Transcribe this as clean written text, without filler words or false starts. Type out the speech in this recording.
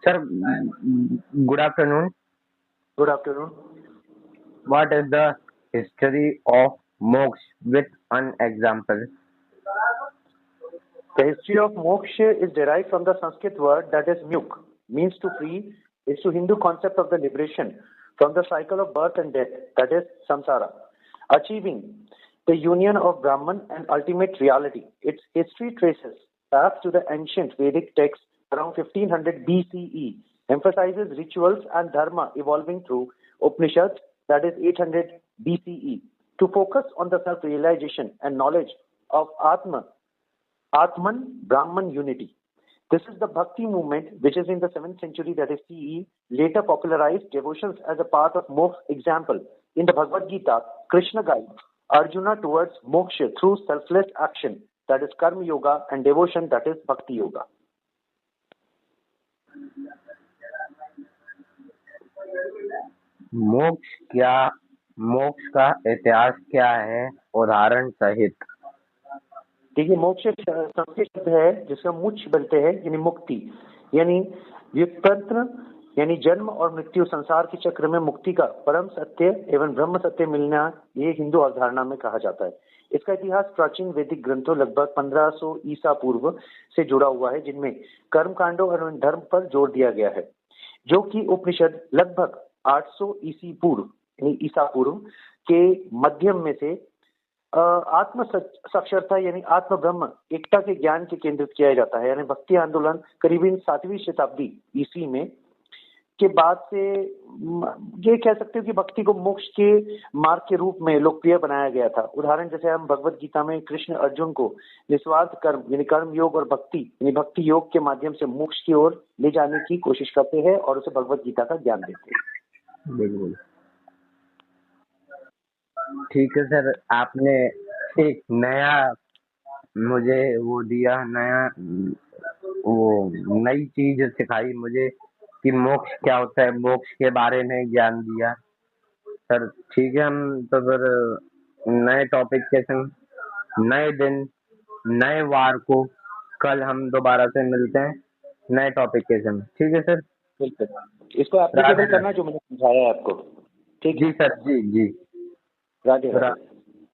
Sir, good afternoon. Good afternoon. What is the history of moksha with an example? The history of moksha is derived from the Sanskrit word that is muk, means to free, is to Hindu concept of the liberation from the cycle of birth and death, that is samsara, achieving the union of Brahman and ultimate reality. Its history traces back to the ancient Vedic text around 1500 BCE, emphasizes rituals and dharma evolving through Upanishads, that is 800 BCE, to focus on the self-realization and knowledge of Atman Brahman unity. This is the Bhakti movement, which is in the 7th century, that is CE, later popularized devotions as a path of moksha. Example, in the Bhagavad Gita, Krishna guides Arjuna towards moksha through selfless action, that is Karma Yoga, and devotion, that is Bhakti Yoga. मोक्ष का इतिहास क्या है, उदाहरण सहित? देखिए, मोक्ष संस्कृत शब्द है जिसका मुच्छ बनते हैं यानी मुक्ति, यानी व्युत्पन्न यानी जन्म और मृत्यु, संसार के चक्र में मुक्ति का परम सत्य एवं ब्रह्म सत्य मिलना, ये हिंदू अवधारणा में कहा जाता है। इसका इतिहास प्राचीन वैदिक ग्रंथों लगभग 1500 ईसा पूर्व से जुड़ा हुआ है, जिनमें कर्म कांडों और धर्म पर जोर दिया गया है, जो कि उपनिषद लगभग 800 ईसा पूर्व के मध्यम में से आत्म साक्षरता यानी आत्म ब्रह्म एकता के ज्ञान के केंद्रित किया जाता है, यानी भक्ति आंदोलन करीबन 7वीं शताब्दी ईस्वी में के बाद से ये कह सकते हो कि भक्ति को मोक्ष के मार्ग के रूप में लोकप्रिय बनाया गया था। उदाहरण जैसे हम भगवत गीता में कृष्ण अर्जुन को निस्वार्थ कर्म यानी कर्म योग और भक्ति यानी भक्ति योग के माध्यम से मोक्ष की ओर ले जाने की कोशिश करते हैं और उसे भगवत गीता का ज्ञान देते हैं। बिल्कुल ठीक है सर, आपने एक नया मुझे वो दिया, नई चीज सिखाई मुझे कि मोक्ष क्या होता है, मोक्ष के बारे में ज्ञान दिया सर। ठीक है, हम तो फिर नए टॉपिक के संग नए दिन नए वार को कल हम दोबारा से मिलते हैं नए टॉपिक के संग। ठीक है सर, बिल्कुल, इसको एप्लीकेबल करना जो मैंने समझाया है आपको। ठीक जी सर, जी जी, राधे राधे।